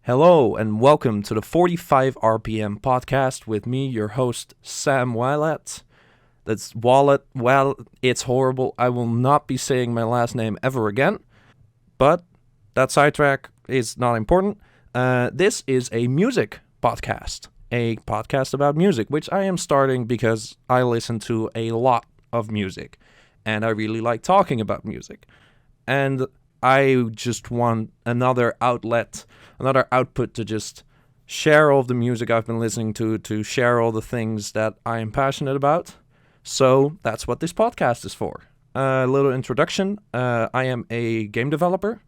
Hello and welcome to the 45 RPM podcast with me, your host, Sam Wallet. That's Wallet. Well, it's horrible. I will not be saying my last name ever again, but that sidetrack is not important. This is a music podcast, a podcast about music, which I am starting because I listen to a lot of music and I really like talking about music. And I just want another outlet, another output to just share all of the music I've been listening to share all the things that I am passionate about. So that's what this podcast is for. A little introduction. I am a game developer.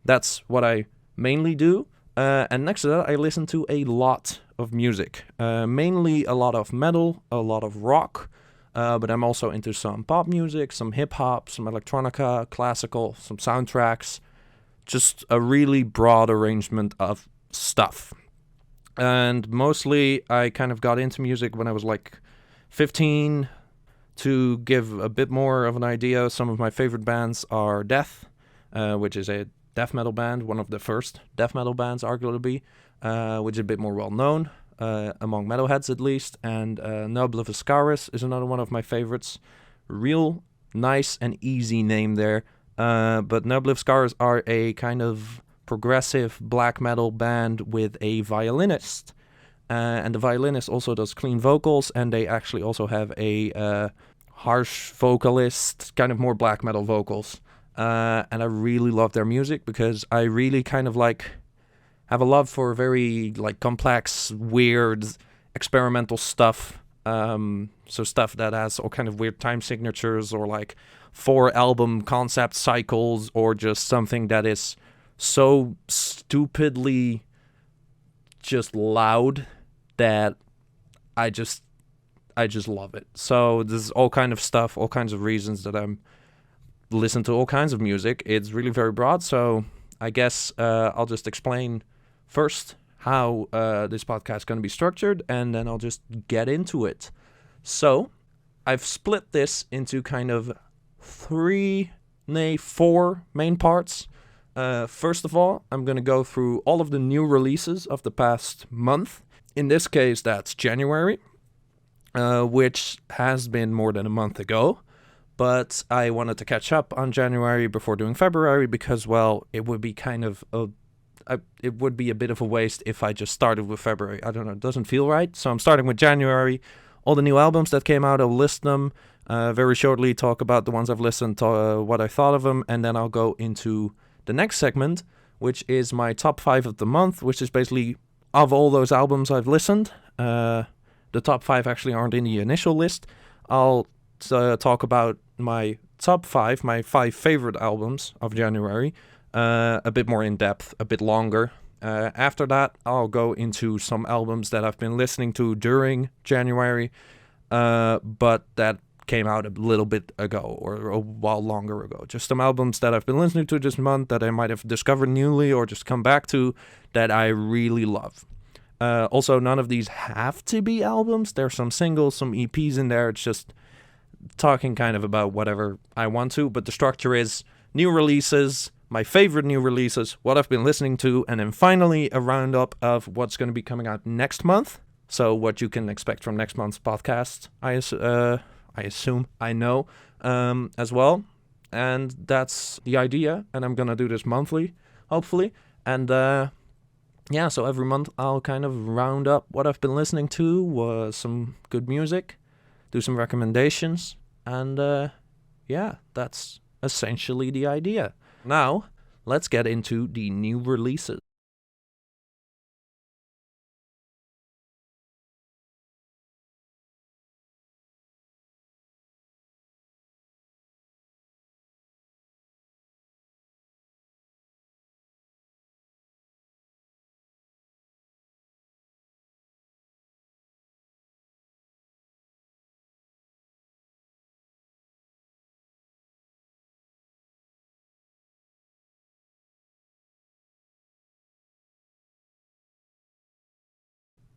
That's what I mainly do. And next to that, I listen to a lot of music. Mainly a lot of metal, a lot of rock. But I'm also into some pop music, some hip-hop, some electronica, classical, some soundtracks. Just a really broad arrangement of stuff. And mostly I kind of got into music when I was like 15. To give a bit more of an idea, some of my favorite bands are Death, which is a death metal band, one of the first death metal bands, arguably, which is a bit more well-known. Among metalheads at least, and Emblas is another one of my favorites. Real nice and easy name there, but Emblas are a kind of progressive black metal band with a violinist, and the violinist also does clean vocals, and they actually also have a harsh vocalist, kind of more black metal vocals, and I really love their music because I really kind of like have a love for very like complex, weird, experimental stuff. So stuff that has all kind of weird time signatures or like 4 album concept cycles, or just something that is so stupidly just loud that I just love it. So there's all kind of stuff, all kinds of reasons that I'm listen to all kinds of music. It's really very broad, so I guess I'll just explain first how this podcast is going to be structured, and then I'll just get into it. So I've split this into kind of 4 main parts. First of all, I'm going to go through all of the new releases of the past month. In this case, that's January, which has been more than a month ago. But I wanted to catch up on January before doing February because, well, it would be kind of it would be a bit of a waste if I just started with February. I don't know, it doesn't feel right. So I'm starting with January. All the new albums that came out, I'll list them very shortly, talk about the ones I've listened, what I thought of them, and then I'll go into the next segment, which is my top 5 of the month, which is basically of all those albums I've listened. The top 5 actually aren't in the initial list. I'll talk about my top 5, my 5 favorite albums of January, a bit more in depth, a bit longer. After that, I'll go into some albums that I've been listening to during January, but that came out a little bit ago or a while longer ago. Just some albums that I've been listening to this month that I might have discovered newly or just come back to that I really love. Also, none of these have to be albums. There's some singles, some EPs in there. It's just talking kind of about whatever I want to, but the structure is new releases, my favorite new releases, what I've been listening to, and then finally a roundup of what's going to be coming out next month. So what you can expect from next month's podcast, I assume, I know, as well. And that's the idea, and I'm going to do this monthly, hopefully. And yeah, so every month I'll kind of round up what I've been listening to, some good music, do some recommendations, and yeah, that's essentially the idea. Now, let's get into the new releases.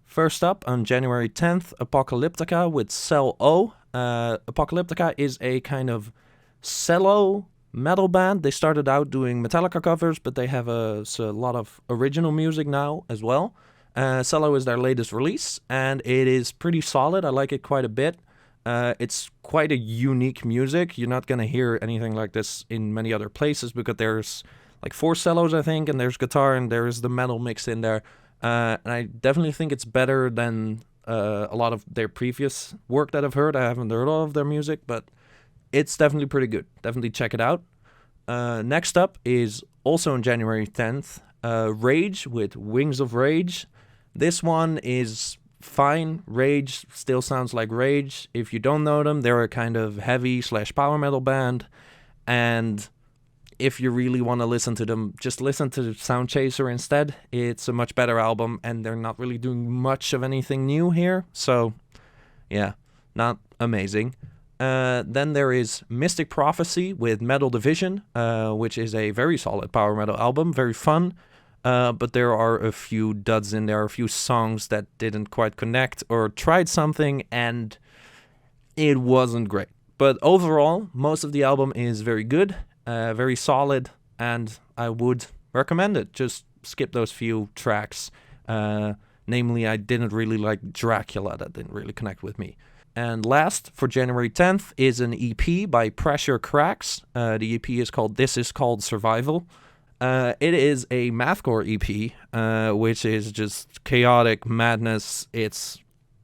First up, on January 10th, Apocalyptica with Cell O. Apocalyptica is a kind of cello metal band. They started out doing Metallica covers, but they have a lot of original music now as well. Cello is their latest release, and it is pretty solid. I like it quite a bit. It's quite a unique music. You're not going to hear anything like this in many other places because there's like 4 cellos, I think, and there's guitar, and there's the metal mixed in there. And I definitely think it's better than a lot of their previous work that I've heard. I haven't heard all of their music, but it's definitely pretty good. Definitely check it out. Next up is also on January 10th, Rage with Wings of Rage. This one is fine. Rage still sounds like Rage. If you don't know them, they're a kind of heavy / power metal band. And if you really want to listen to them, just listen to Sound Chaser instead. It's a much better album, and they're not really doing much of anything new here. So, yeah, not amazing. Then there is Mystic Prophecy with Metal Division, which is a very solid power metal album, very fun. But there are a few duds in there, a few songs that didn't quite connect or tried something and it wasn't great. But overall, most of the album is very good, very solid, and I would recommend it. Just skip those few tracks. Namely, I didn't really like Dracula. That didn't really connect with me. And last, for January 10th, is an EP by Pressure Cracks. The EP is called This Is Called Survival. It is a mathcore EP, which is just chaotic madness. It's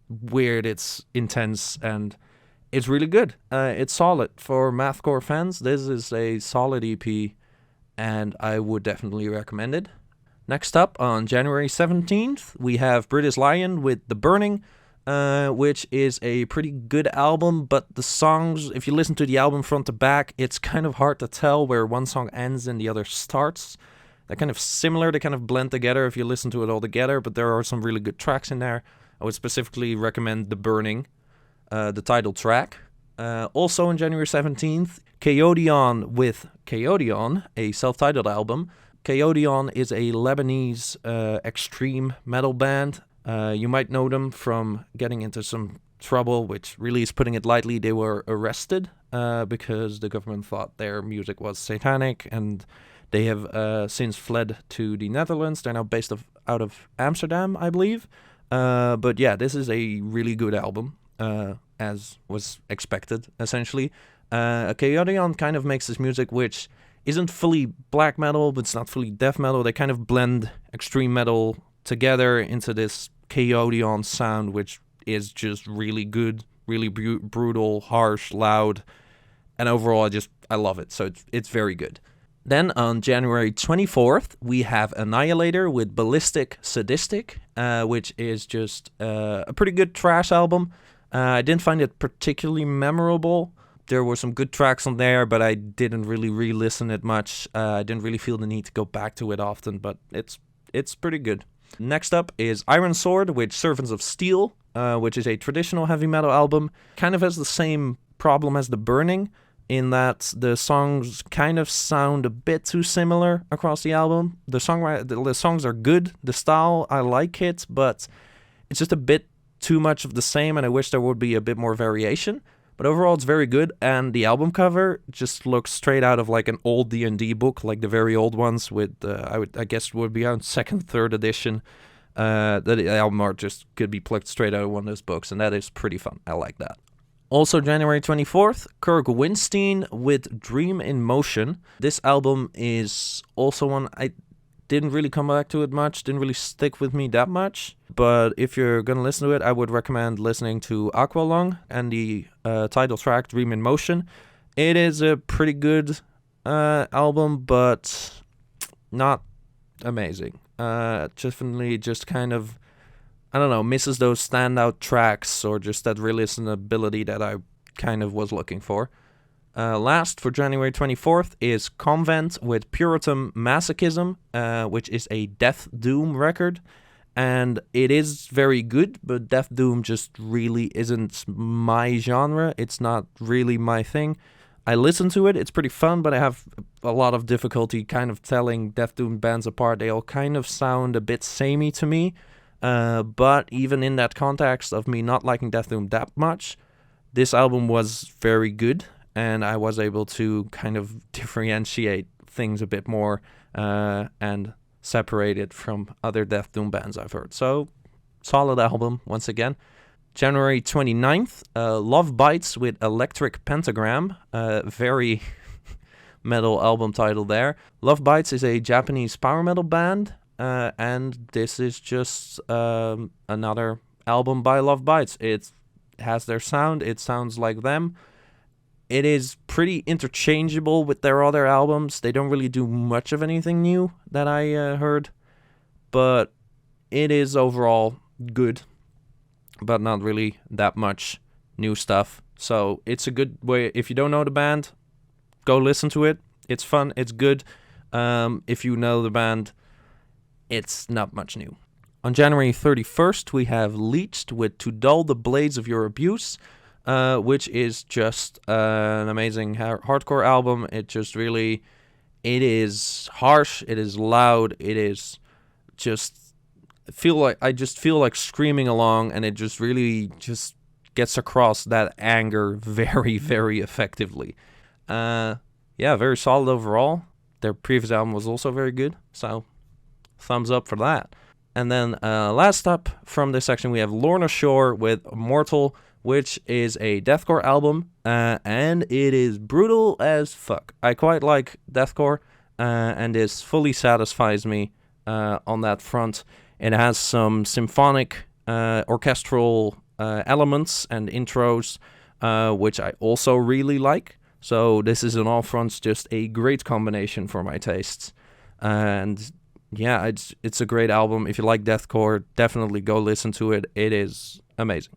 weird, it's intense, and it's really good. It's solid. For mathcore fans, this is a solid EP, and I would definitely recommend it. Next up, on January 17th, we have British Lion with The Burning, which is a pretty good album, but the songs, if you listen to the album front to back, it's kind of hard to tell where one song ends and the other starts. They're kind of similar, they kind of blend together if you listen to it all together, but there are some really good tracks in there. I would specifically recommend The Burning, the title track. Also on January 17th, Chaodeon with Chaodeon, a self-titled album. Chaodeon is a Lebanese extreme metal band. You might know them from getting into some trouble, which really is putting it lightly. They were arrested because the government thought their music was satanic, and they have since fled to the Netherlands. They're now based out of Amsterdam, I believe. But yeah, this is a really good album, as was expected, essentially. Chaodeon kind of makes this music which isn't fully black metal, but it's not fully death metal. They kind of blend extreme metal together into this Chaodeon sound, which is just really good, really brutal, harsh, loud, and overall I love it. So it's very good. Then on January 24th, we have Annihilator with Ballistic Sadistic, which is just a pretty good thrash album. I didn't find it particularly memorable. There were some good tracks on there, but I didn't really re-listen it much. I didn't really feel the need to go back to it often, but it's pretty good. Next up is Iron Sword with Servants of Steel, which is a traditional heavy metal album. Kind of has the same problem as The Burning, in that the songs kind of sound a bit too similar across the album. The songs are good, the style, I like it, but it's just a bit too much of the same, and I wish there would be a bit more variation. But overall, it's very good, and the album cover just looks straight out of like an old D&D book, like the very old ones with, I guess would be on 2nd, 3rd edition. The album art just could be plucked straight out of one of those books, and that is pretty fun. I like that. Also, January 24th, Kirk Winstein with Dream in Motion. This album is also one I didn't really come back to it much, didn't really stick with me that much. But if you're going to listen to it, I would recommend listening to Aqualung and the title track, Dream in Motion. It is a pretty good album, but not amazing. Definitely just kind of, I don't know, misses those standout tracks or just that re-listenability that I kind of was looking for. Last, for January 24th, is Convent with Puritan Masochism, which is a Death Doom record. And it is very good, but Death Doom just really isn't my genre. It's not really my thing. I listen to it, it's pretty fun, but I have a lot of difficulty kind of telling Death Doom bands apart. They all kind of sound a bit samey to me. But even in that context of me not liking Death Doom that much, this album was very good. and I was able to kind of differentiate things a bit more and separate it from other Death Doom bands I've heard. So, solid album once again. January 29th, Love Bites with Electric Pentagram. Very metal album title there. Love Bites is a Japanese power metal band, and this is just another album by Love Bites. It has their sound, it sounds like them. It is pretty interchangeable with their other albums. They don't really do much of anything new that I heard, but it is overall good, but not really that much new stuff. So it's a good way. If you don't know the band, go listen to it. It's fun, it's good. If you know the band, it's not much new. On January 31st, we have Leached with To Dull the Blades of Your Abuse, which is just an amazing hardcore album. It is harsh, it is loud, it is just I just feel like screaming along, and it just really just gets across that anger very, very effectively. Very solid overall. Their previous album was also very good, so thumbs up for that. And then last up from this section, we have Lorna Shore with Mortal, which is a deathcore album, and it is brutal as fuck. I quite like deathcore, and this fully satisfies me on that front. It has some symphonic, orchestral elements and intros, which I also really like. So this is on all fronts just a great combination for my tastes. And yeah, it's a great album. If you like deathcore, definitely go listen to it. It is amazing.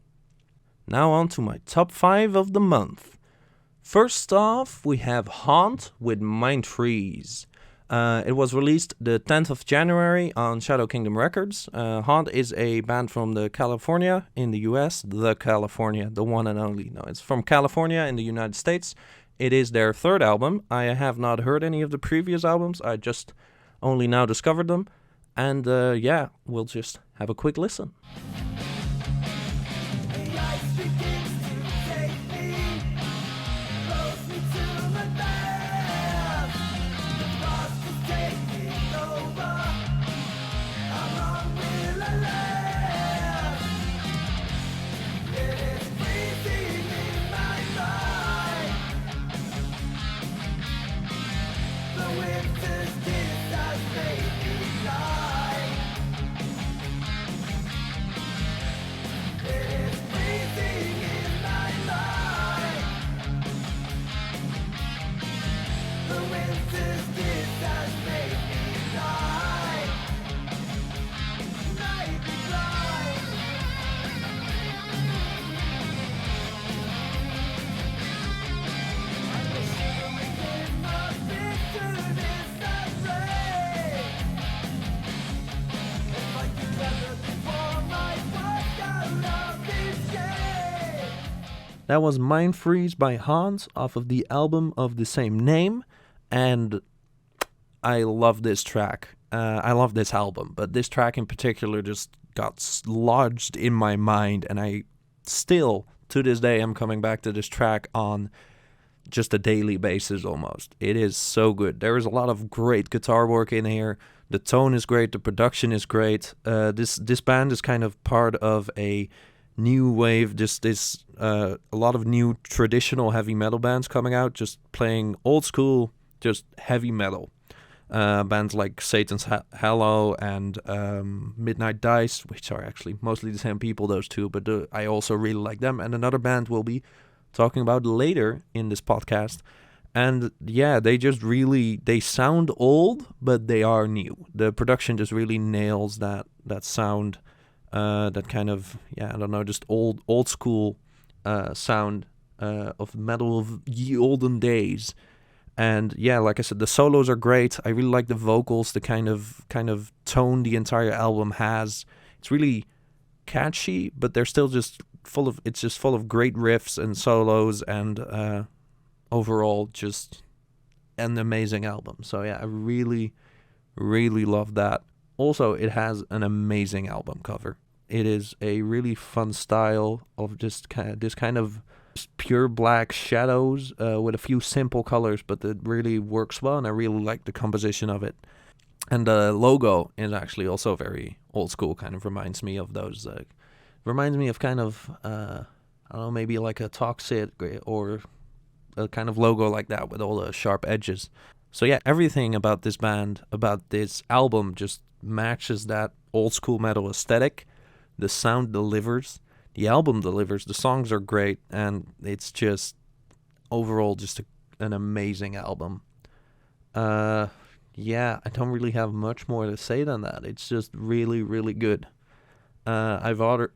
Now on to my top 5 of the month. First off, we have Haunt with Mind Freeze. It was released the 10th of January on Shadow Kingdom Records. Haunt is a band from the California in the US. The California, the one and only. No, it's from California in the United States. It is their third album. I have not heard any of the previous albums. I just only now discovered them. And we'll just have a quick listen. That was Mind Freeze by Hans off of the album of the same name, and I love this track. I love this album, but this track in particular just got lodged in my mind, and I still, to this day, am coming back to this track on just a daily basis almost. It is so good. There is a lot of great guitar work in here. The tone is great. The production is great. This band is kind of part of a new wave, just this a lot of new traditional heavy metal bands coming out, just playing old school, just heavy metal. Bands like Satan's Hallow and Midnight Dice, which are actually mostly the same people, those two, but I also really like them. And another band we'll be talking about later in this podcast. And yeah, they sound old, but they are new. The production just really nails that sound. That kind of, just old school sound of metal of ye olden days. And yeah, like I said, the solos are great. I really like the vocals, the kind of tone the entire album has. It's really catchy, but they're still just full of great riffs and solos, and overall just an amazing album. So yeah, I really, really love that. Also, it has an amazing album cover. It is a really fun style of just this kind of Just pure black shadows with a few simple colors, but it really works well, and I really like the composition of it. And the logo is actually also very old school, kind of reminds me of those, reminds me of kind of, I don't know, maybe like a Toxik or a kind of logo like that with all the sharp edges. So yeah, everything about this band, about this album, just matches that old school metal aesthetic. The sound delivers, the album delivers, the songs are great, and it's just overall just an amazing album. Yeah, I don't really have much more to say than that. It's just really, really good. I've ordered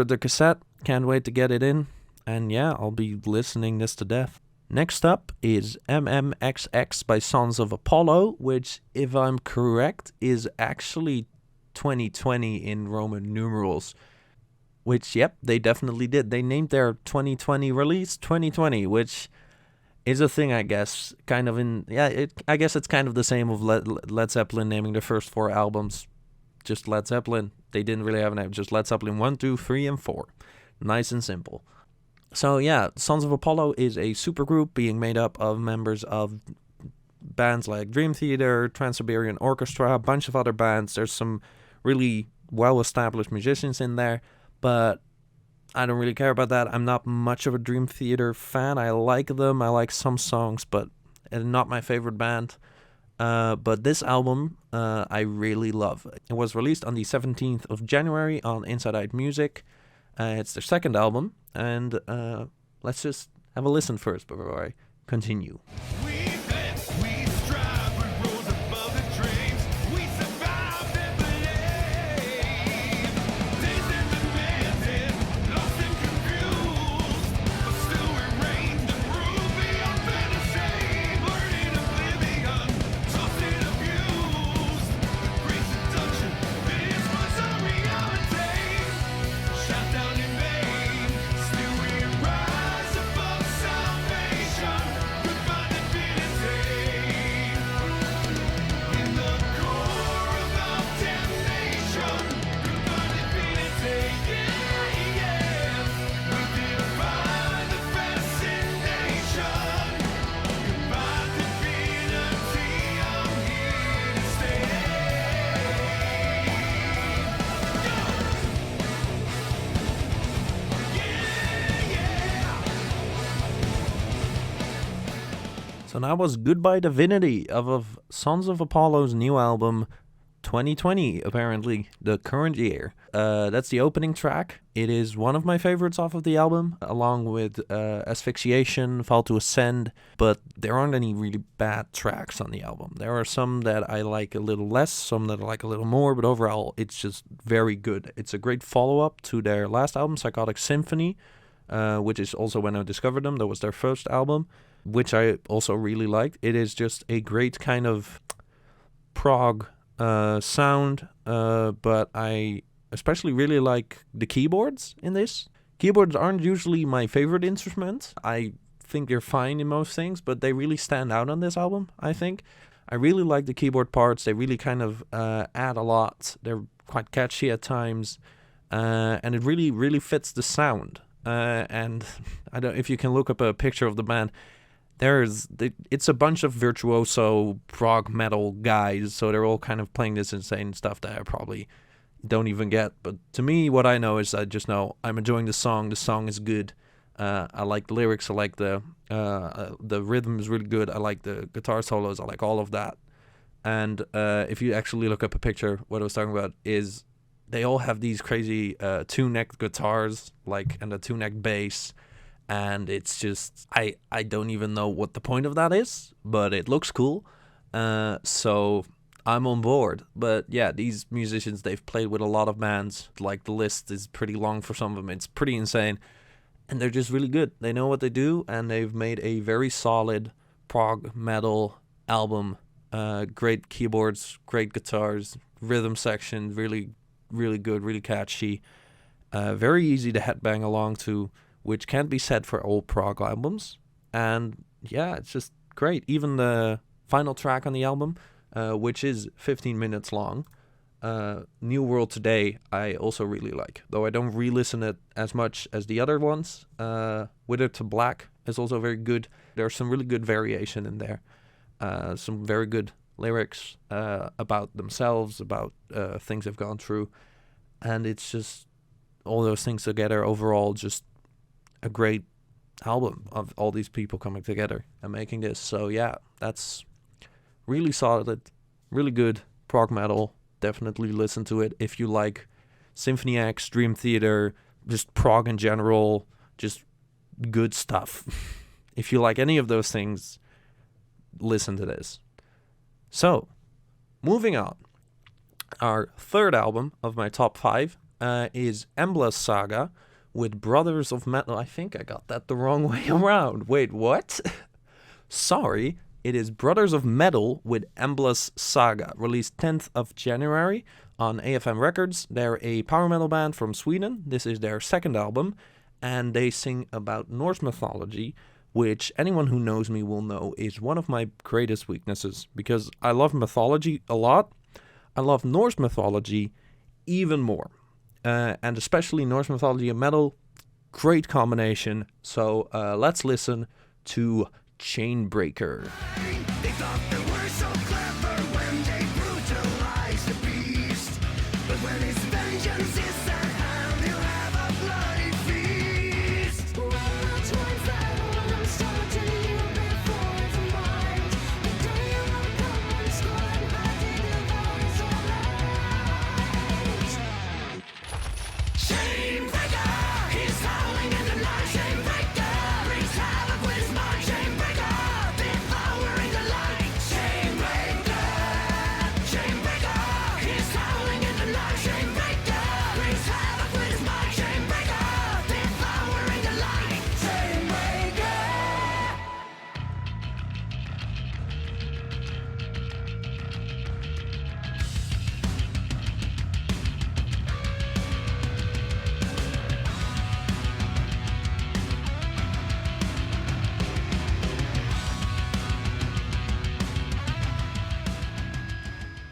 the cassette. Can't wait to get it in. And yeah, I'll be listening this to death. Next up is MMXX by Sons of Apollo, which, if I'm correct, is actually 2020 in Roman numerals. Which, yep, they definitely did. They named their 2020 release 2020, which is a thing, I guess. Kind of in, yeah, I guess it's kind of the same of Led Zeppelin naming their first 4 albums just Led Zeppelin. They didn't really have a name, just Led Zeppelin 1, 2, 3, and 4. Nice and simple. So yeah, Sons of Apollo is a supergroup being made up of members of bands like Dream Theater, Trans-Siberian Orchestra, a bunch of other bands. There's some really well-established musicians in there, but I don't really care about that. I'm not much of a Dream Theater fan. I like them, I like some songs, but not my favorite band. But this album, I really love. It was released on the 17th of January on Inside Out Music. It's their second album, and let's just have a listen first before I continue. So that was Goodbye Divinity of Sons of Apollo's new album, 2020, apparently, the current year. That's the opening track. It is one of my favorites off of the album, along with Asphyxiation, Fall to Ascend, but there aren't any really bad tracks on the album. There are some that I like a little less, some that I like a little more, but overall, it's just very good. It's a great follow-up to their last album, Psychotic Symphony, which is also when I discovered them. That was their first album, which I also really liked. It is just a great kind of prog sound, but I especially really like the keyboards in this. Keyboards aren't usually my favorite instrument. I think they're fine in most things, but they really stand out on this album, I think. I really like the keyboard parts. They really kind of add a lot. They're quite catchy at times, and it really, really fits the sound. And I don't if you can look up a picture of the band. It's a bunch of virtuoso prog metal guys, so they're all kind of playing this insane stuff that I probably don't even get. But to me, what I know is I just know I'm enjoying the song. The song is good. I like the lyrics. I like the rhythm is really good. I like the guitar solos. I like all of that. And if you actually look up a picture, what I was talking about is they all have these crazy two-necked guitars, and a two-neck bass. And it's just, I don't even know what the point of that is, but it looks cool. So I'm on board. But yeah, these musicians, they've played with a lot of bands. Like, the list is pretty long for some of them. It's pretty insane. And they're just really good. They know what they do, and they've made a very solid prog metal album. Great keyboards, great guitars, rhythm section, really, really good, really catchy. Very easy to headbang along to, which can't be said for all prog albums. And yeah, it's just great. Even the final track on the album, which is 15 minutes long, New World Today I also really like, though I don't re-listen it as much as the other ones. Withered to Black is also very good. There's some really good variation in there. Some very good lyrics about themselves, about things they've gone through. And it's just all those things together, overall, just a great album of all these people coming together and making this. So yeah, that's really solid, really good prog metal. Definitely listen to it if you like Symphony X, Dream Theater, just prog in general, just good stuff. If you like any of those things, listen to this. So, moving on. Our third album of my top 5 is Emblas Saga with Brothers of Metal. I think I got that the wrong way around. Wait, what? Sorry. It is Brothers of Metal with Emblas Saga, released 10th of January on AFM Records. They're a power metal band from Sweden. This is their second album, and they sing about Norse mythology, which anyone who knows me will know is one of my greatest weaknesses, because I love mythology a lot. I love Norse mythology even more, and especially Norse mythology and metal. Great combination. So let's listen to Chainbreaker. They thought they were so clever when they brutalized the beast. But when his vengeance is at hand, he'll have a bloody feast. When the twins that hold him start to kneel before his mind, the day will come when scorn had to devour his own lives. Chainbreaker, he's howling in the night. Chainbreaker wreaks havoc with his mind.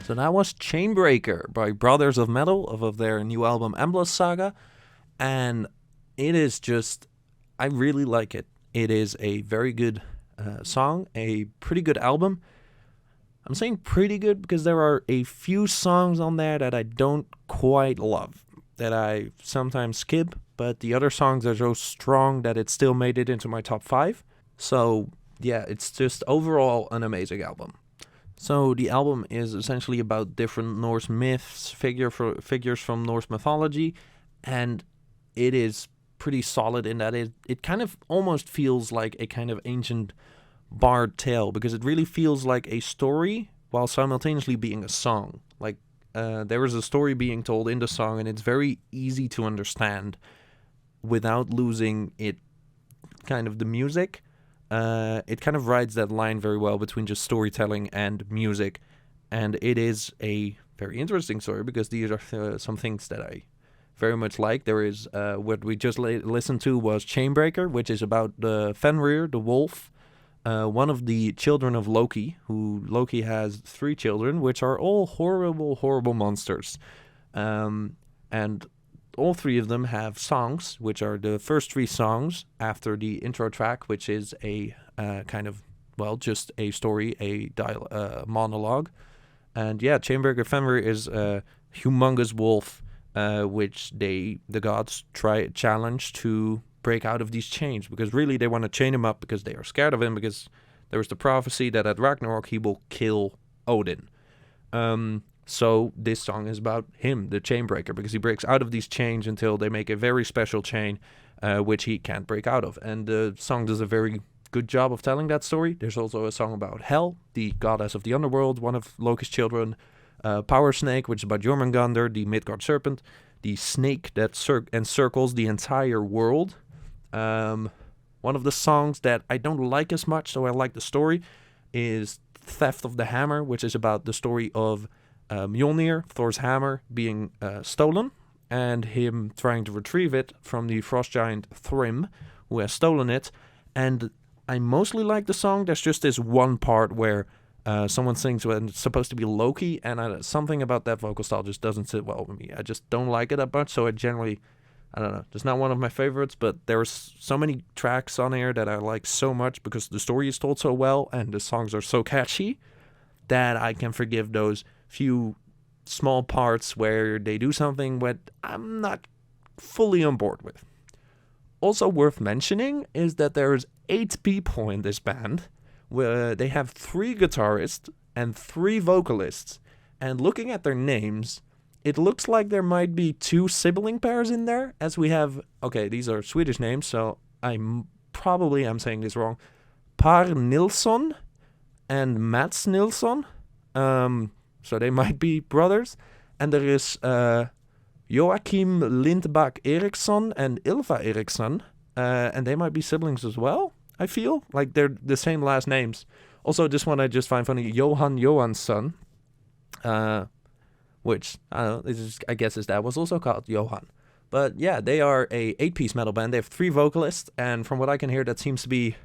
So that was Chainbreaker by Brothers of Metal of their new album Emblas Saga, and it is just, I really like it. It is a very good song, a pretty good album. I'm saying pretty good because there are a few songs on there that I don't quite love, that I sometimes skip, but the other songs are so strong that it still made it into my top 5. So yeah, it's just overall an amazing album. So the album is essentially about different Norse myths, figures from Norse mythology, and it is pretty solid in that it kind of almost feels like a kind of ancient bard tale, because it really feels like a story while simultaneously being a song. Like there is a story being told in the song, and it's very easy to understand without losing it, kind of the music. It kind of rides that line very well between just storytelling and music, and it is a very interesting story because these are some things that I very much like. There is what we just listened to was Chainbreaker, which is about the Fenrir, the wolf, one of the children of Loki, who Loki has 3 children, which are all horrible, horrible monsters, and all 3 of them have songs, which are the first 3 songs after the intro track, which is a kind of, well, just a story, a monologue. And yeah, Chainbreaker Fenrir is a humongous wolf, which the gods challenge to break out of these chains, because really they want to chain him up because they are scared of him, because there is the prophecy that at Ragnarok he will kill Odin. So this song is about him, the Chainbreaker, because he breaks out of these chains until they make a very special chain, which he can't break out of. And the song does a very good job of telling that story. There's also a song about Hel, the goddess of the underworld, one of Loki's children. Power Snake, which is about Jormungandr, the Midgard serpent. The snake that encircles the entire world. One of the songs that I don't like as much, so I like the story, is Theft of the Hammer, which is about the story of Mjolnir, Thor's hammer, being stolen, and him trying to retrieve it from the frost giant Thrym, who has stolen it. And I mostly like the song. There's just this one part where Someone sings when it's supposed to be Loki, and something about that vocal style just doesn't sit well with me. I just don't like it that much, so I don't know, it's not one of my favorites, but there's so many tracks on here that I like so much because the story is told so well and the songs are so catchy that I can forgive those few small parts where they do something that I'm not fully on board with. Also worth mentioning is that there's 8 people in this band, where they have 3 guitarists and 3 vocalists, and looking at their names, it looks like there might be 2 sibling pairs in there, as we have, okay, these are Swedish names, so I'm saying this wrong, Par Nilsson and Mats Nilsson, so they might be brothers, and there is Joachim Lindbach Eriksson and Ilva Eriksson, and they might be siblings as well, I feel, like they're the same last names. Also, this one I just find funny, Johan Johansson, which, I don't know, I guess his dad was also called Johan. But yeah, they are a 8-piece metal band. They have 3 vocalists, and from what I can hear, that seems to be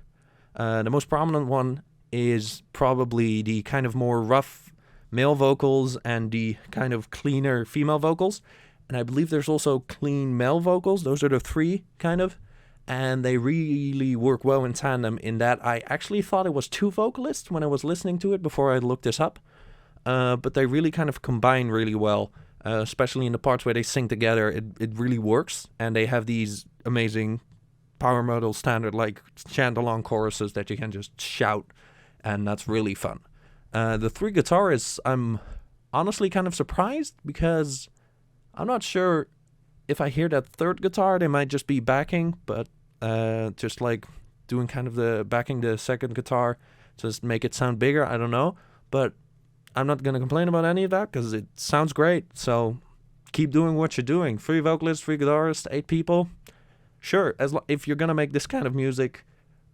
the most prominent one is probably the kind of more rough male vocals and the kind of cleaner female vocals. And I believe there's also clean male vocals. Those are the 3, kind of. And they really work well in tandem in that I actually thought it was 2 vocalists when I was listening to it before I looked this up. But they really kind of combine really well, especially in the parts where they sing together. It really works, and they have these amazing power metal standard like chant-along choruses that you can just shout, and that's really fun. The 3 guitarists, I'm honestly kind of surprised because I'm not sure if I hear that 3rd guitar, they might just be backing, but just like doing kind of the backing the 2nd guitar, just make it sound bigger. I don't know, but I'm not going to complain about any of that because it sounds great. So keep doing what you're doing. 3 vocalists, 3 guitarists, 8 people. Sure, if you're going to make this kind of music,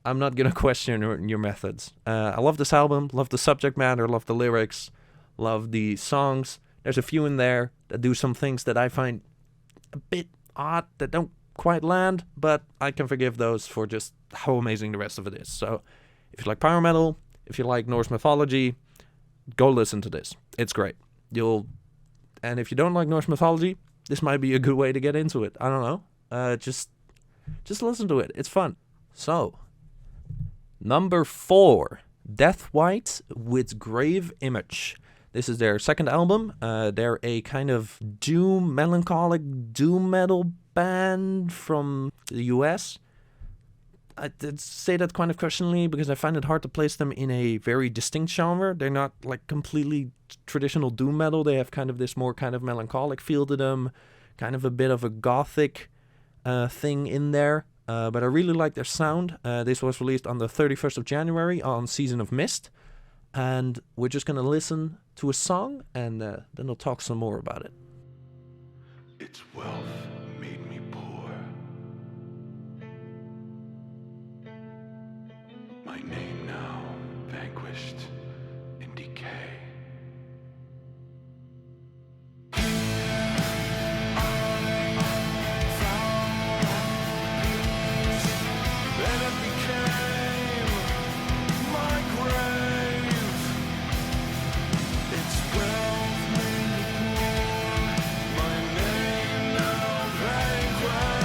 I'm not going to question your methods. I love this album, love the subject matter, love the lyrics, love the songs. There's a few in there that do some things that I find a bit odd, that don't quite land, but I can forgive those for just how amazing the rest of it is. So if you like power metal, if you like Norse mythology, go listen to this. It's great. And if you don't like Norse mythology, this might be a good way to get into it. I don't know. Just listen to it. It's fun. So, number 4, Deathwhite with Grave Image. This is their 2nd album. They're a kind of melancholic doom metal band from the US. I did say that kind of questionably because I find it hard to place them in a very distinct genre. They're not like completely traditional doom metal. They have kind of this more kind of melancholic feel to them, kind of a bit of a gothic thing in there. But I really like their sound. This was released on the 31st of January on Season of Mist. And we're just going to listen to a song and then we'll talk some more about it. Its wealth made me poor. My name now vanquished in decay. Then it became my grave. Its wealth made me poor. My name now vanquished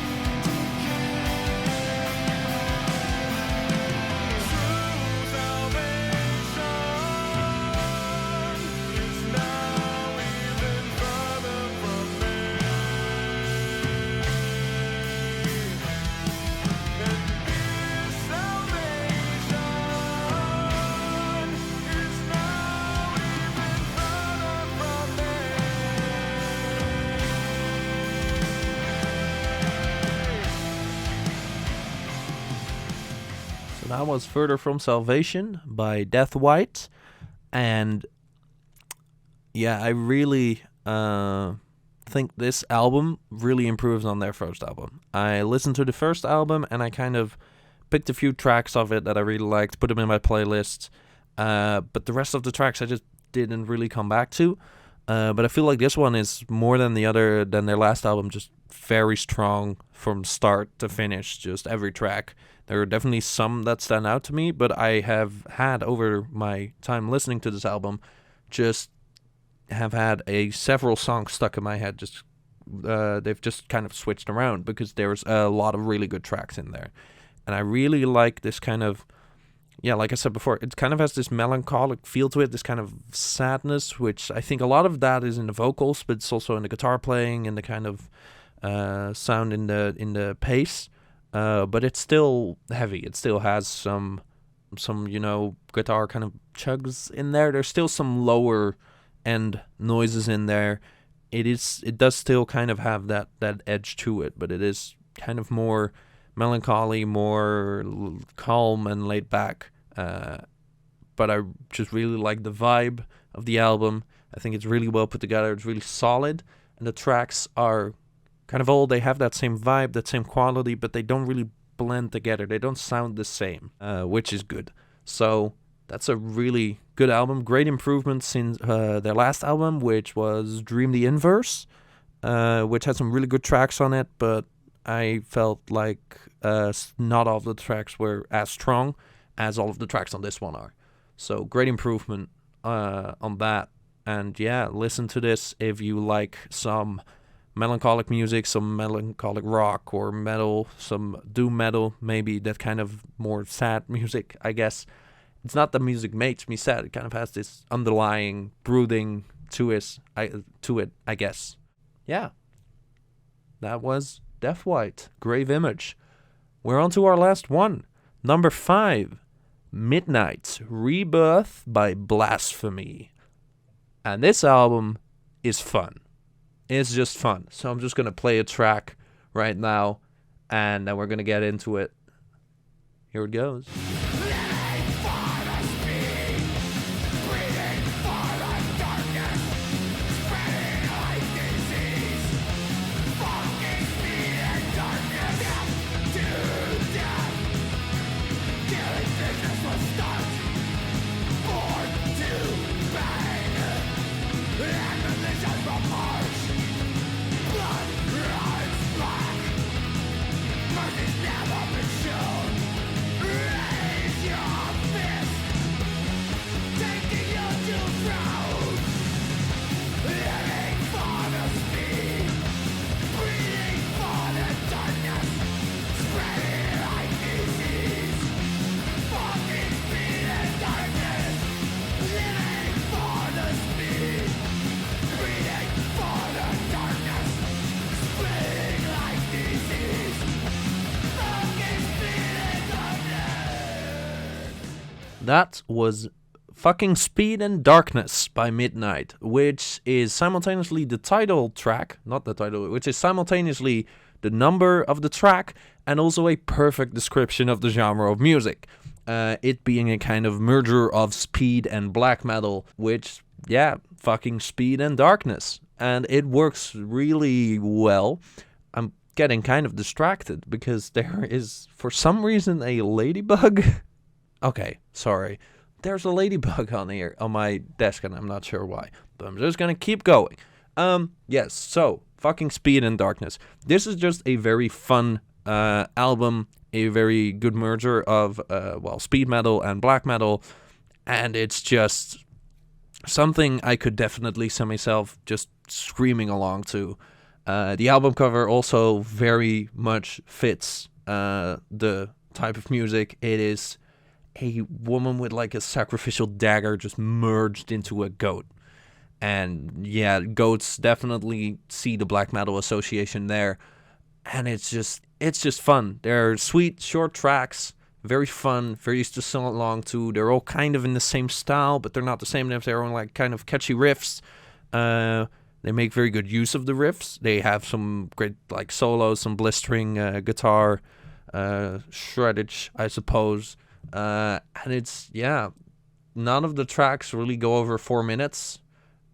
in decay. True salvation is now even further from me. And this salvation is now even further from me. So that was Further From Salvation by Deathwhite. And yeah, I really think this album really improves on their first album. I listened to the first album and I kind of picked a few tracks of it that I really liked, put them in my playlist. But the rest of the tracks I just didn't really come back to. But I feel like this one is more than their last album, just very strong from start to finish. Just every track There are definitely some that stand out to me, but I have had, over my time listening to this album, just have had several songs stuck in my head. Just they've just kind of switched around because there's a lot of really good tracks in there. And I really like this kind of, like I said before, it kind of has this melancholic feel to it, this kind of sadness, which I think a lot of that is in the vocals, but it's also in the guitar playing and the kind of sound in the pace. But it's still heavy. It still has some guitar kind of chugs in there. There's still some lower end noises in there. It does still kind of have that edge to it, but it is kind of more melancholy, more calm and laid back. But I just really like the vibe of the album. I think it's really well put together. It's really solid, and the tracks are kind of all, they have that same vibe, that same quality, but they don't really blend together. They don't sound the same, which is good. So that's a really good album. Great improvement since their last album, which was Dream the Inverse, which had some really good tracks on it, but I felt like not all of the tracks were as strong as all of the tracks on this one are. So great improvement on that. And yeah, listen to this if you like some melancholic music, some melancholic rock or metal, some doom metal, maybe that kind of more sad music, I guess. It's not that music makes me sad. It kind of has this underlying brooding to it, I guess. Yeah. That was Deathwhite, Grave Image. We're on to our last one. Number 5, Midnight, Rebirth by Blasphemy. And this album is fun. It's just fun. So I'm just going to play a track right now, and then we're going to get into it. Here it goes. That was fucking Speed and Darkness by Midnight, which is simultaneously the title track, not the title, which is simultaneously the number of the track and also a perfect description of the genre of music. It being a kind of merger of speed and black metal, which, fucking Speed and Darkness. And it works really well. I'm getting kind of distracted because there is, for some reason, a ladybug. Okay, sorry. There's a ladybug on here on my desk, and I'm not sure why. But I'm just gonna keep going. Yes, so, fucking Speed and Darkness. This is just a very fun album, a very good merger of, speed metal and black metal, and it's just something I could definitely see myself just screaming along to. The album cover also very much fits the type of music. It is a woman with like a sacrificial dagger just merged into a goat. And yeah, goats definitely see the black metal association there. And it's just fun. They're sweet, short tracks, very fun, very easy to sing along to. They're all kind of in the same style, but they're not the same. They have their own like kind of catchy riffs. They make very good use of the riffs. They have some great like solos, some blistering guitar shreddage, I suppose. And it's, none of the tracks really go over 4 minutes.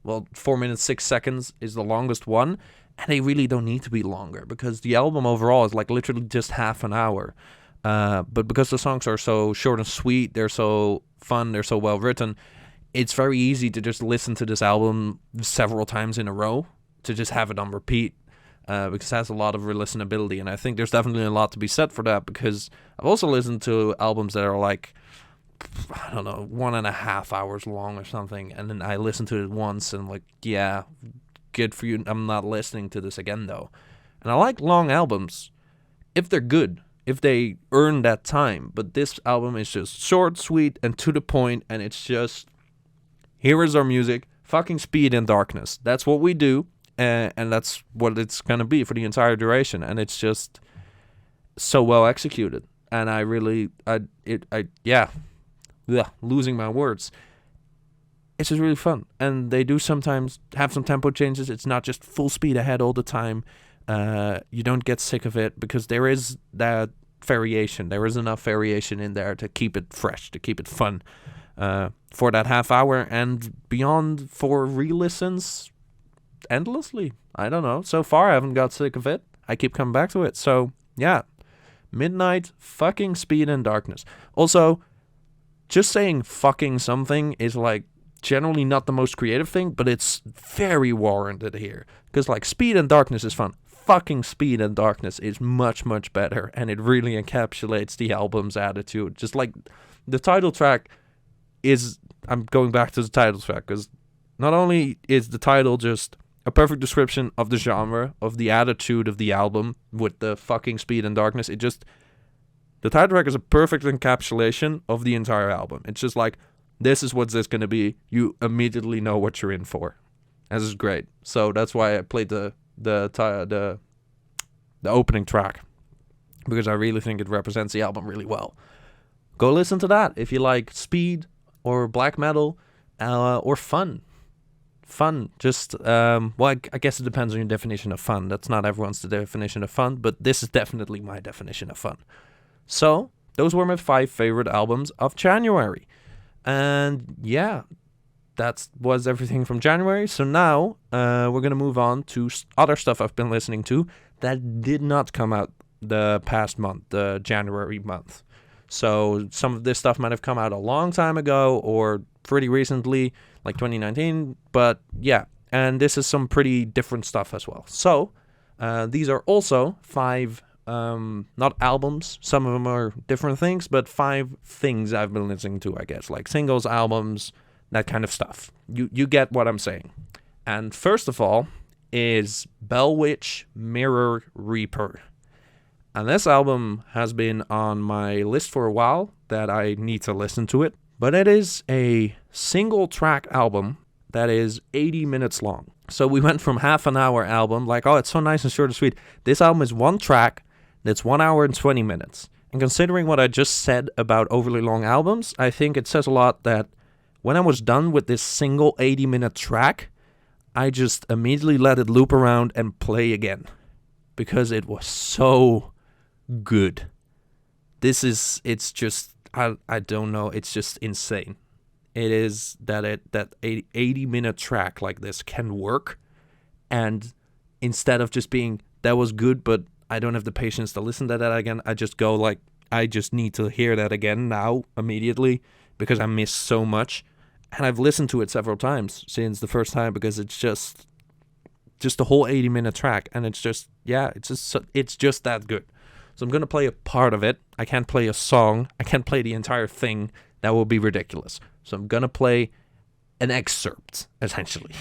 Well, 4 minutes, 6 seconds is the longest one. And they really don't need to be longer because the album overall is like literally just half an hour. But because the songs are so short and sweet, they're so fun, they're so well written, it's very easy to just listen to this album several times in a row, to just have it on repeat. because it has a lot of re-listenability, and I think there's definitely a lot to be said for that, because I've also listened to albums that are like, I don't know, 1.5 hours long or something, and then I listened to it once and like, yeah, good for you, I'm not listening to this again though. And I like long albums if they're good, if they earn that time, but this album is just short, sweet, and to the point, and it's just, here is our music, fucking speed and darkness, that's what we do, and that's what it's gonna be for the entire duration, and it's just so well executed, and I really, losing my words. It's just really fun, and they do sometimes have some tempo changes. It's not just full speed ahead all the time. You don't get sick of it, because there is that variation. There is enough variation in there to keep it fresh, to keep it fun, for that half hour and beyond, for re-listens endlessly. I don't know. So far, I haven't got sick of it. I keep coming back to it. So, yeah. Midnight, fucking speed and darkness. Also, just saying fucking something is like generally not the most creative thing, but it's very warranted here. Because like speed and darkness is fun. Fucking speed and darkness is much, much better. And it really encapsulates the album's attitude. Just like the title track is, I'm going back to the title track, because not only is the title just a perfect description of the genre, of the attitude of the album with the fucking speed and darkness, it just, the title track is a perfect encapsulation of the entire album. It's just like, this is what this going to be. You immediately know what you're in for. This is great. So that's why I played the opening track, because I really think it represents the album really well. Go listen to that if you like speed or black metal, or fun. Fun, just, I guess it depends on your definition of fun. That's not everyone's definition of fun, but this is definitely my definition of fun. So, those were my 5 favorite albums of January. And yeah, that was everything from January. So now, we're going to move on to other stuff I've been listening to that did not come out the past month, the January month. So, some of this stuff might have come out a long time ago or pretty recently, like 2019, but yeah, and this is some pretty different stuff as well. So, these are also 5, not albums, some of them are different things, but 5 things I've been listening to, I guess, like singles, albums, that kind of stuff. You get what I'm saying. And first of all is Bellwitch Mirror Reaper. And this album has been on my list for a while, that I need to listen to it. But it is a single track album that is 80 minutes long. So we went from half an hour album, like, oh, it's so nice and short and sweet. This album is one track that's 1 hour and 20 minutes. And considering what I just said about overly long albums, I think it says a lot that when I was done with this single 80-minute track, I just immediately let it loop around and play again, because it was so good. It's just, I don't know, it's just insane. It is that 80-minute track like this can work, and instead of just being, that was good, but I don't have the patience to listen to that again, I just go like, I just need to hear that again now, immediately, because I missed so much. And I've listened to it several times since the first time, because it's just the whole 80-minute track, and it's just, yeah, it's just that good. So I'm going to play a part of it. I can't play a song. I can't play the entire thing. That will be ridiculous. So I'm going to play an excerpt, essentially.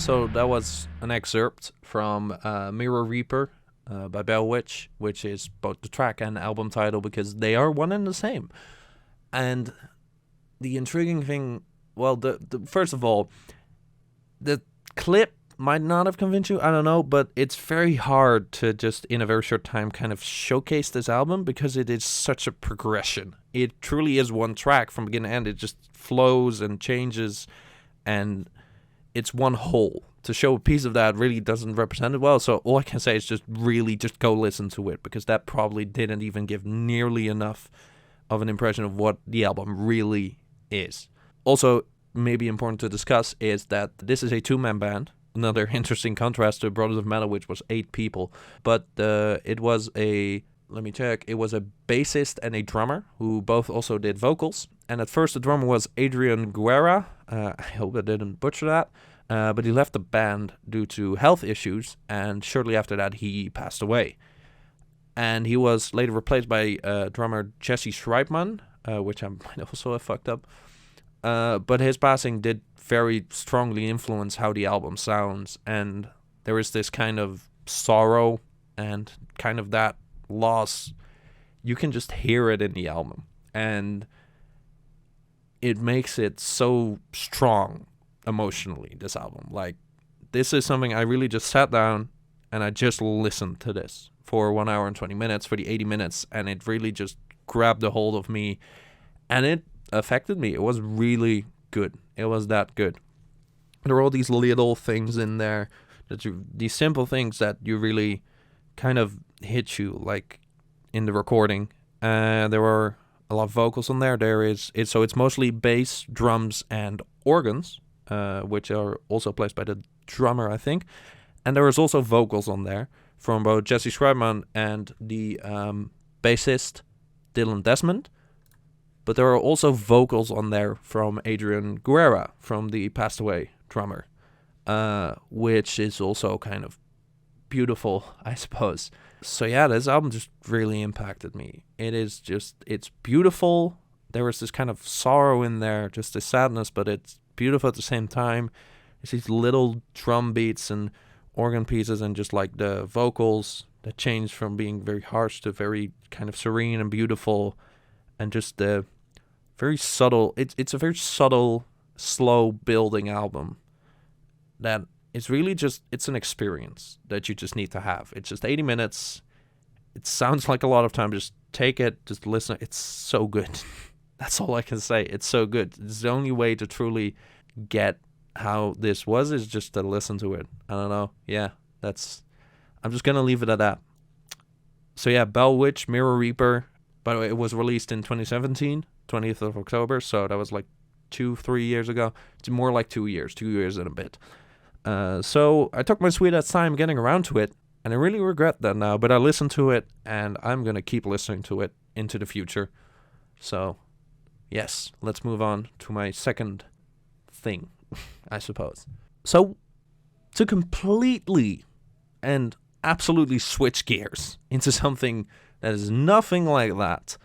So that was an excerpt from Mirror Reaper by Bell Witch, which is both the track and album title because they are one and the same. And the intriguing thing, well, the first of all, the clip might not have convinced you, I don't know, but it's very hard to just in a very short time kind of showcase this album because it is such a progression. It truly is one track from beginning to end. It just flows and changes, and it's one whole. To show a piece of that really doesn't represent it well, so all I can say is just really just go listen to it, because that probably didn't even give nearly enough of an impression of what the album really is. Also, maybe important to discuss is that this is a two-man band. Another interesting contrast to Brothers of Metal, which was 8 people. But it was a bassist and a drummer who both also did vocals. And at first the drummer was Adrian Guerra. I hope I didn't butcher that. But he left the band due to health issues, and shortly after that he passed away. And he was later replaced by drummer Jesse Schreibman, which I might also have fucked up. But his passing did very strongly influence how the album sounds, and there is this kind of sorrow and kind of that loss. You can just hear it in the album, and it makes it so strong emotionally, this album. Like, this is something I really just sat down and I just listened to this for 1 hour and 20 minutes for the 80 minutes, and it really just grabbed a hold of me, and it affected me. It was really good. It was that good. There were all these little things in there, these simple things that you really kind of hit you, like in the recording. There were a lot of vocals on there. So it's mostly bass, drums, and organs, which are also placed by the drummer, I think. And there was also vocals on there from both Jesse Schreibman and the bassist Dylan Desmond. But there are also vocals on there from Adrian Guerra, from the passed away drummer, which is also kind of beautiful, I suppose. So yeah, this album just really impacted me. It's beautiful. There was this kind of sorrow in there, just this sadness, but it's beautiful at the same time. There's these little drum beats and organ pieces, and just like the vocals that change from being very harsh to very kind of serene and beautiful, and just the very subtle. It's a very subtle, slow building album that is really just, it's an experience that you just need to have. It's just 80 minutes. It sounds like a lot of time. Just take it, just listen. It's so good. That's all I can say. It's so good. It's the only way to truly get how this was, is just to listen to it. I don't know. Yeah, I'm just going to leave it at that. So yeah, Bell Witch, Mirror Reaper. By the way, it was released in 2017. 20th of October, so that was like 2-3 years ago. It's more like 2 years and a bit. So I took my sweet ass time getting around to it, and I really regret that now, but I listened to it, and I'm gonna keep listening to it into the future. So yes, let's move on to my second thing, I suppose. So to completely and absolutely switch gears into something that is nothing like that,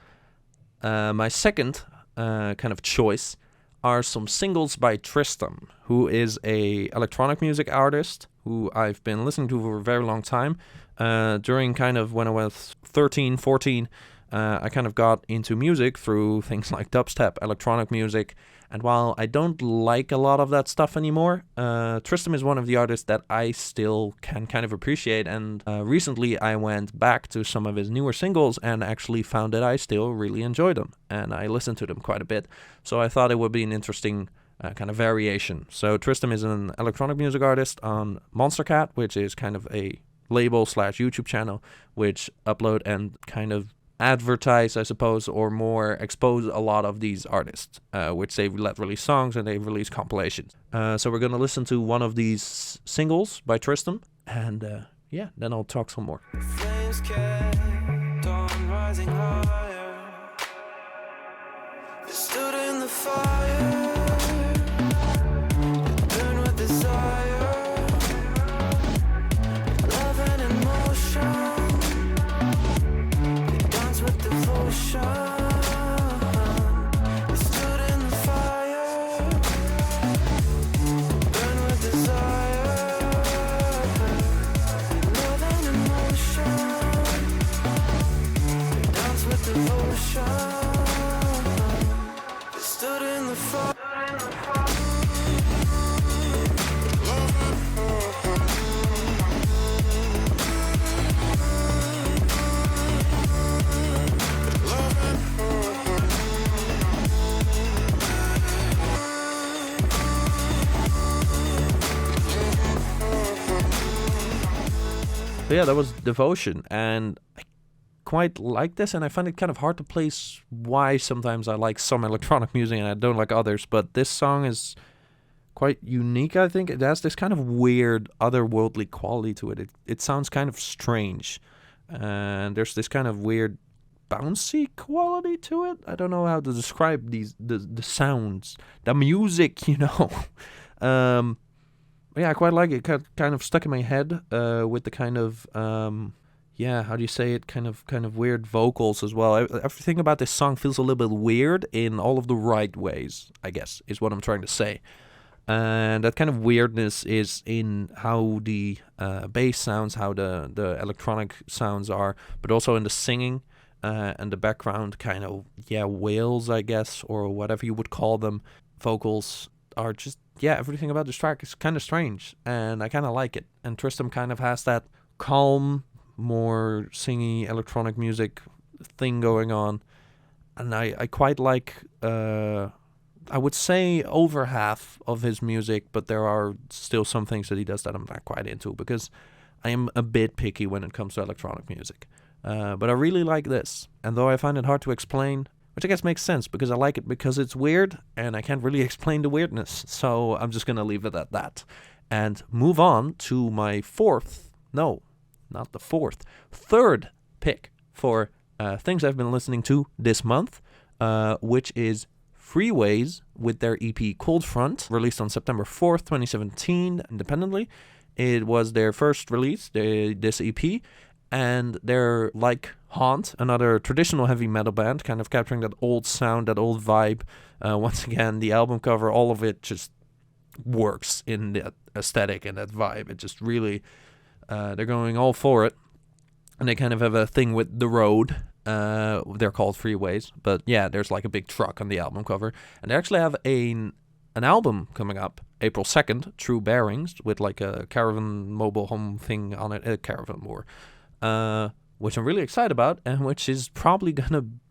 my second kind of choice are some singles by Tristam, who is a electronic music artist who I've been listening to for a very long time. During kind of when I was 13, 14, I kind of got into music through things like dubstep, electronic music, and while I don't like a lot of that stuff anymore, Tristam is one of the artists that I still can kind of appreciate, and recently I went back to some of his newer singles and actually found that I still really enjoy them, and I listened to them quite a bit, so I thought it would be an interesting kind of variation. So Tristam is an electronic music artist on Monstercat, which is kind of a label / YouTube channel, which upload and kind of advertise, I suppose, or more expose a lot of these artists, which they let release songs and they release compilations. So we're going to listen to one of these singles by Tristam, and yeah, then I'll talk some more. Flames kept on rising higher. They stood in the fire, burned with desire, love and emotion. With devotion, we stood in the fire, burned with desire, So yeah, that was Devotion, and I quite like this, and I find it kind of hard to place why sometimes I like some electronic music and I don't like others, but this song is quite unique, I think. It has this kind of weird, otherworldly quality to it. It sounds kind of strange, and there's this kind of weird bouncy quality to it. I don't know how to describe the sounds, the music, you know. Yeah, I quite like it. It kind of stuck in my head with the kind of how do you say it? Kind of weird vocals as well. Everything about this song feels a little bit weird in all of the right ways, I guess, is what I'm trying to say. And that kind of weirdness is in how the bass sounds, how the electronic sounds are, but also in the singing and the background kind of, wails, I guess, or whatever you would call them. Vocals are just, everything about this track is kind of strange, and I kind of like it. And Tristam kind of has that calm, more singy electronic music thing going on, and I quite like, I would say over half of his music, but there are still some things that he does that I'm not quite into, because I am a bit picky when it comes to electronic music. But I really like this, and though I find it hard to explain, which I guess makes sense, because I like it because it's weird, and I can't really explain the weirdness, so I'm just gonna leave it at that. And move on to my third pick for things I've been listening to this month, which is Freeways with their EP Cold Front, released on September 4th, 2017, independently. It was their first release, this EP, and they're like Haunt, another traditional heavy metal band, kind of capturing that old sound, that old vibe. Once again, the album cover, all of it just works in that aesthetic and that vibe. It just really, they're going all for it. And they kind of have a thing with the road. They're called Freeways, but yeah, there's like a big truck on the album cover. And they actually have an album coming up, April 2nd, True Bearings, with like a caravan mobile home thing on it, a caravan more. Which I'm really excited about, and which is probably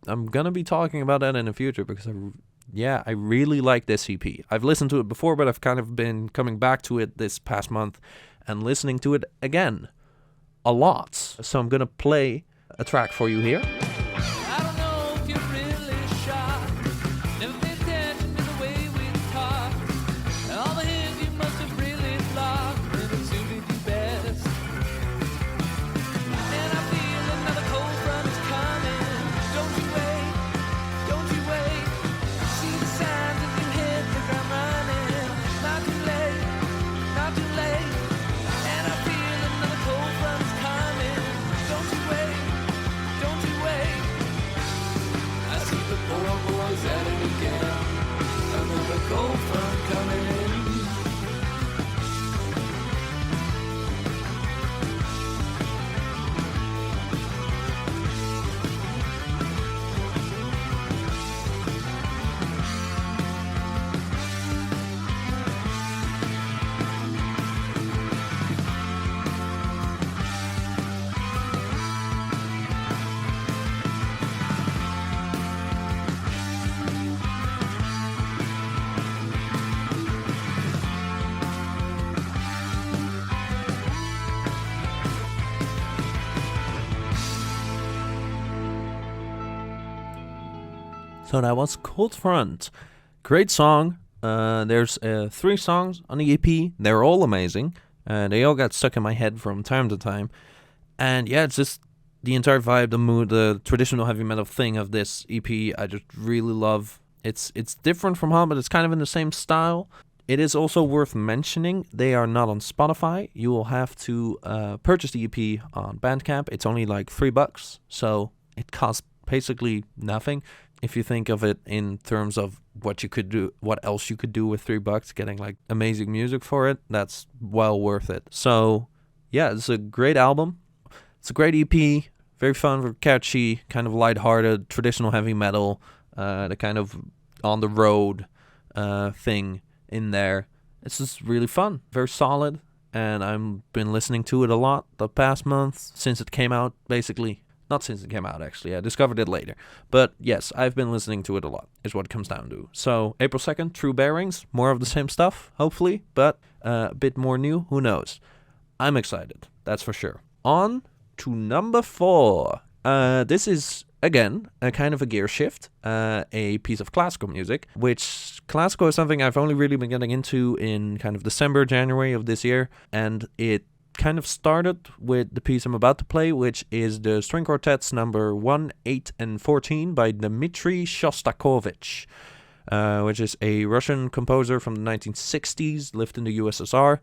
I'm gonna be talking about that in the future, because I really like this EP. I've listened to it before, but I've kind of been coming back to it this past month and listening to it again a lot. So I'm gonna play a track for you here. I don't know if you're really shocked. Never paid attention to the way we talk. And all the hints you must have really blocked. And it suited you best. And I feel another cold front is coming. Don't you wait, don't you wait. See the signs as you hit the ground running. Not too late, not too late. And I feel another cold front is coming. Don't you wait. Don't you wait? I see the poor boys at it again. Another cold front coming in. So that was Cold Front. Great song. There's 3 songs on the EP. They're all amazing. They all got stuck in my head from time to time. And yeah, it's just the entire vibe, the mood, the traditional heavy metal thing of this EP. I just really love. It's different from Haunt, but it's kind of in the same style. It is also worth mentioning, they are not on Spotify. You will have to purchase the EP on Bandcamp. It's only like $3, so it costs basically nothing. If you think of it in terms of what you could do, what else you could do with $3, getting like amazing music for it, that's well worth it. So yeah, it's a great album. It's a great EP, very fun, very catchy, kind of lighthearted, traditional heavy metal, the kind of on the road thing in there. It's just really fun, very solid, and I've been listening to it a lot the past month since it came out, basically. Not since it came out, actually. I discovered it later. But yes, I've been listening to it a lot, is what it comes down to. So, April 2nd, True Bearings. More of the same stuff, hopefully. But a bit more new, who knows. I'm excited, that's for sure. On to number 4. This is, again, a kind of a gear shift, a piece of classical music, which classical is something I've only really been getting into in kind of December, January of this year, and it kind of started with the piece I'm about to play, which is the String Quartets number 1, 8, and 14 by Dmitri Shostakovich, which is a Russian composer from the 1960s, lived in the USSR.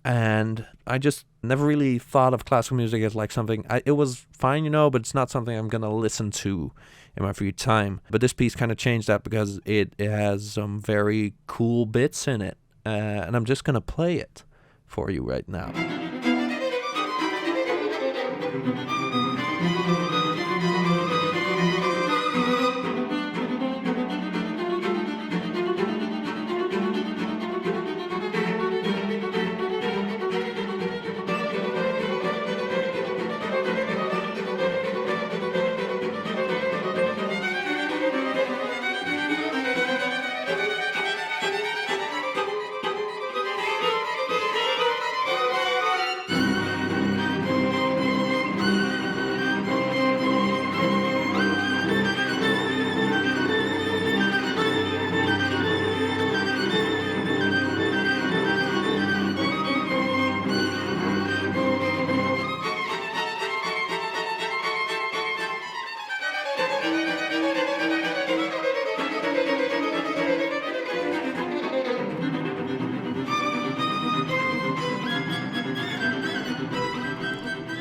And I just never really thought of classical music as like something, it was fine, but it's not something I'm going to listen to in my free time. But this piece kind of changed that because it has some very cool bits in it. And I'm just going to play it for you right now.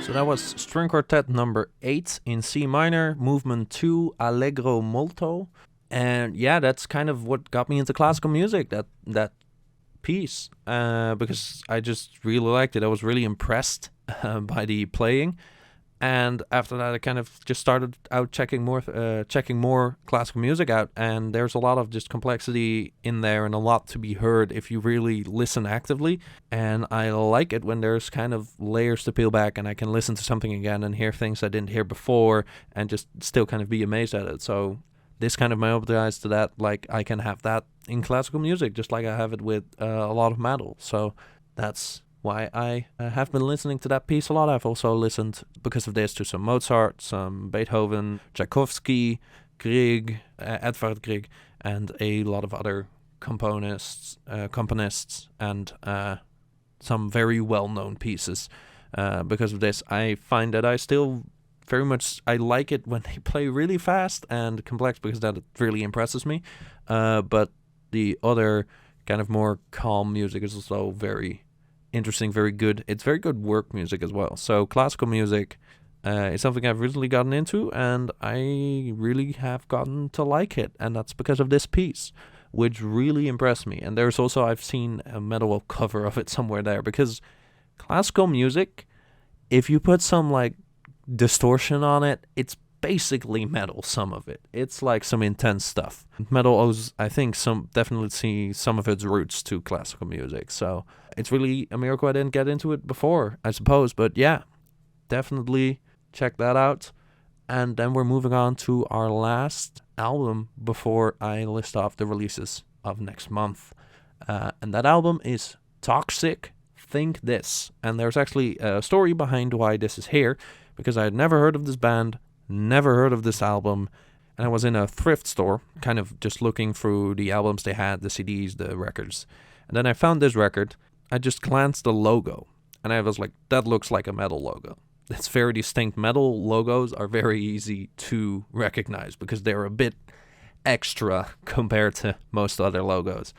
So that was String Quartet number 8 in C minor, movement 2, Allegro molto. And yeah, that's kind of what got me into classical music, that piece, because I just really liked it. I was really impressed by the playing. And after that, I kind of just started out checking more classical music out, and there's a lot of just complexity in there and a lot to be heard if you really listen actively. And I like it when there's kind of layers to peel back, and I can listen to something again and hear things I didn't hear before, and just still kind of be amazed at it. So this kind of my opened eyes to that, like I can have that in classical music, just like I have it with a lot of metal. So that's why I have been listening to that piece a lot. I've also listened, because of this, to some Mozart, some Beethoven, Tchaikovsky, Grieg, Edvard Grieg, and a lot of other componists, and some very well-known pieces. Because of this, I find that I still very much, I like it when they play really fast and complex, because that really impresses me. But the other kind of more calm music is also very interesting, very good. It's very good work music as well. So classical music is something I've recently gotten into, and I really have gotten to like it, and that's because of this piece, which really impressed me. And there's also, I've seen a metal cover of it somewhere there, because classical music, if you put some like distortion on it, it's basically metal, some of it. It's like some intense stuff. Metal owes, I think, definitely see some of its roots to classical music. So it's really a miracle I didn't get into it before, I suppose. But yeah, definitely check that out. And then we're moving on to our last album before I list off the releases of next month. And that album is Toxik, Think This. And there's actually a story behind why this is here, because I had never heard of this band, never heard of this album, and I was in a thrift store, kind of just looking through the albums they had, the CDs, the records. And then I found this record. I just glanced the logo, and I was like, that looks like a metal logo. It's very distinct. Metal logos are very easy to recognize because they're a bit extra compared to most other logos.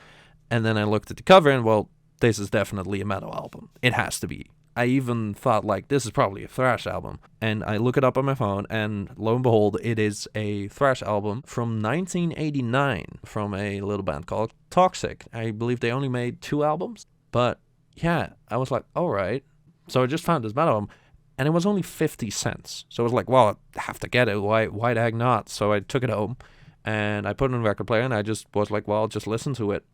And then I looked at the cover, and well, this is definitely a metal album. It has to be. I even thought, like, this is probably a thrash album. And I look it up on my phone, and lo and behold, it is a thrash album from 1989 from a little band called Toxik. I believe they only made 2 albums. But, yeah, I was like, all right. So I just found this metal album, and it was only 50 cents. So I was like, well, I have to get it. Why the heck not? So I took it home, and I put it in a record player, and I just was like, well, I'll just listen to it.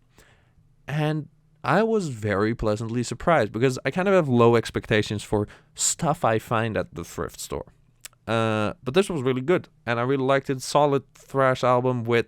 And I was very pleasantly surprised, because I kind of have low expectations for stuff I find at the thrift store. But this was really good, and I really liked it. Solid thrash album with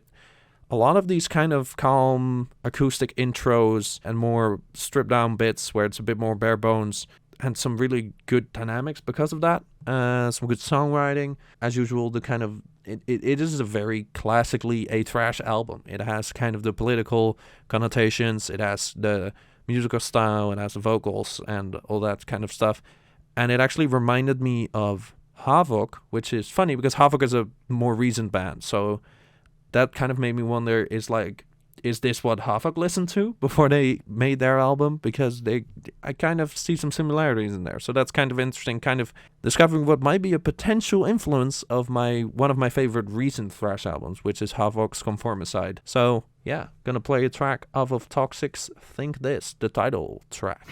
a lot of these kind of calm acoustic intros and more stripped down bits where it's a bit more bare bones. and some really good dynamics because of that. Some good songwriting. As usual, the kind of it is a very classically a thrash album. It has kind of the political connotations. It has the musical style. It has the vocals and all that kind of stuff. And it actually reminded me of Havoc, which is funny because Havoc is a more recent band. So that kind of made me wonder, is this what Havoc listened to before they made their album? Because I kind of see some similarities in there. So that's kind of interesting, kind of discovering what might be a potential influence of one of my favorite recent thrash albums, which is Havoc's Conformicide. So yeah, gonna play a track off of Toxik's Think This, the title track.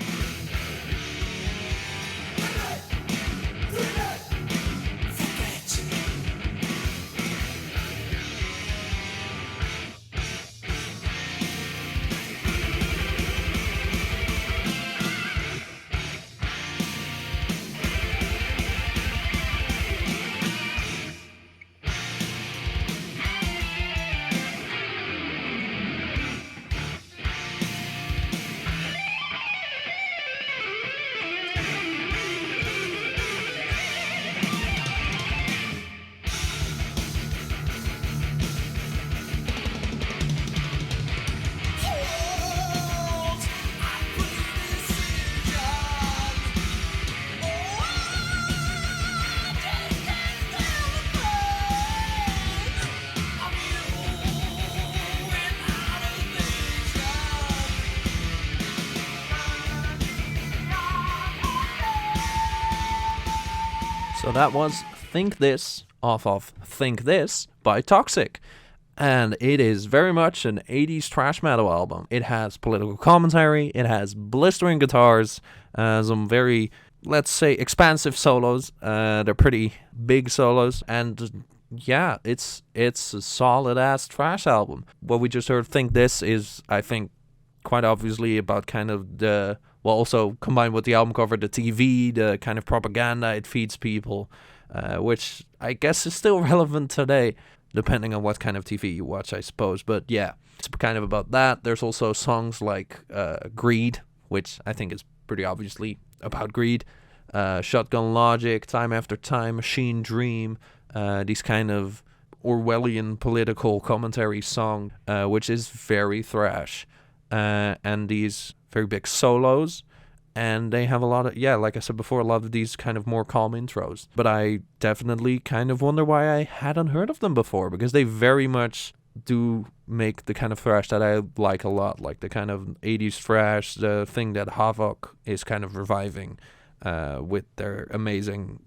So that was Think This off of Think This by Toxik. And it is very much an 80s thrash metal album. It has political commentary, it has blistering guitars, some very, let's say, expansive solos. They're pretty big solos, and yeah, it's a solid-ass thrash album. What we just heard, Think This, is, I think, quite obviously about kind of the... Well, also combined with the album cover, the TV, the kind of propaganda it feeds people, which I guess is still relevant today, depending on what kind of TV you watch, I suppose. But yeah, it's kind of about that. There's also songs like Greed, which I think is pretty obviously about greed. Shotgun Logic, Time After Time, Machine Dream, these kind of Orwellian political commentary song, which is very thrash. And these very big solos, and they have a lot of, like I said before, a lot of these kind of more calm intros. But I definitely kind of wonder why I hadn't heard of them before, because they very much do make the kind of thrash that I like a lot, like the kind of 80s thrash, the thing that Havoc is kind of reviving with their amazing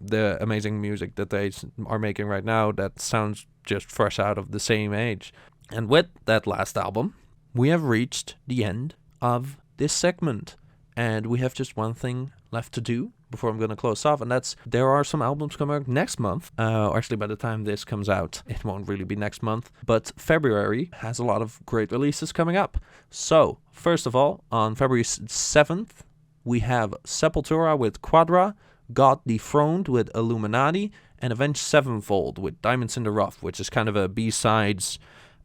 music that they are making right now that sounds just fresh out of the same age. And with that last album, we have reached the end of this segment, and we have just one thing left to do before I'm going to close off, and that's, there are some albums coming out next month. Actually, by the time this comes out, it won't really be next month, but February has a lot of great releases coming up. So, first of all, on February 7th, we have Sepultura with Quadra, God Dethroned with Illuminati, and Avenged Sevenfold with Diamonds in the Rough, which is kind of a B-sides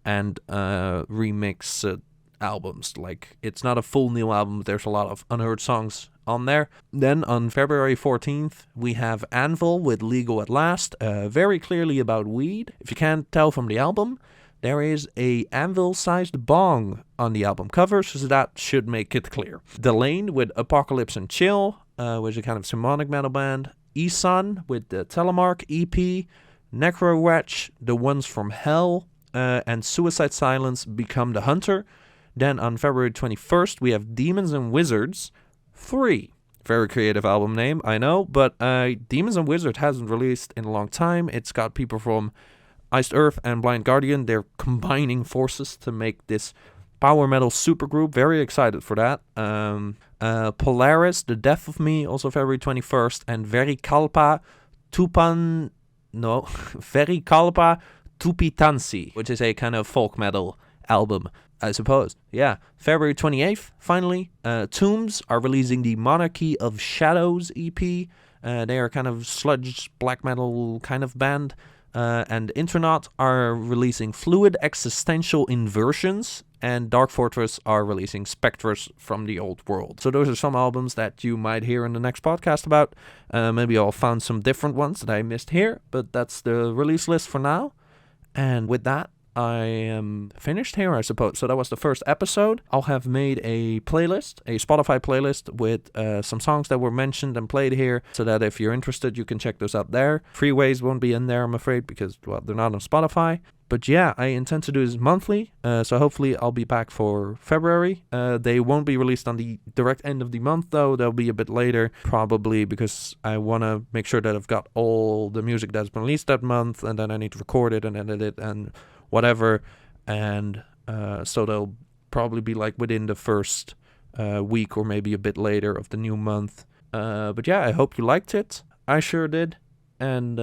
and remix albums. Like, it's not a full new album, but there's a lot of unheard songs on there. Then on February 14th, we have Anvil with Legal at Last, very clearly about weed. If you can't tell from the album, there is a anvil-sized bong on the album cover, so that should make it clear. Delane with Apocalypse and Chill, which is a kind of symphonic metal band. Isan with the Telemark EP. Necrowatch, The Ones from Hell, and Suicide Silence, Become the Hunter. Then on February 21st, we have Demons and Wizards 3. Very creative album name, I know, but Demons and Wizards hasn't released in a long time. It's got people from Iced Earth and Blind Guardian. They're combining forces to make this power metal supergroup. Very excited for that. Polaris, The Death of Me, also February 21st. And Verikalpa Tupitansi, which is a kind of folk metal album, I suppose. Yeah. February 28th, finally, Tombs are releasing the Monarchy of Shadows EP. They are kind of sludge black metal kind of band. And Intronaut are releasing Fluid Existential Inversions. and Dark Fortress are releasing Spectres from the Old World. So those are some albums that you might hear in the next podcast about. Maybe I'll find some different ones that I missed here, but that's the release list for now. And with that, I am finished here, I suppose. So that was the first episode. I'll have made a playlist, a Spotify playlist with some songs that were mentioned and played here, so that if you're interested, you can check those out there. Freeways won't be in there, I'm afraid, because, well, they're not on Spotify. But yeah, I intend to do this monthly, so hopefully I'll be back for February. They won't be released on the direct end of the month, though. They'll be a bit later, probably because I want to make sure that I've got all the music that's been released that month, and then I need to record it and edit it and whatever. And so they'll probably be like within the first week or maybe a bit later of the new month. But yeah, I hope you liked it. I sure did. And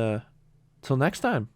till next time.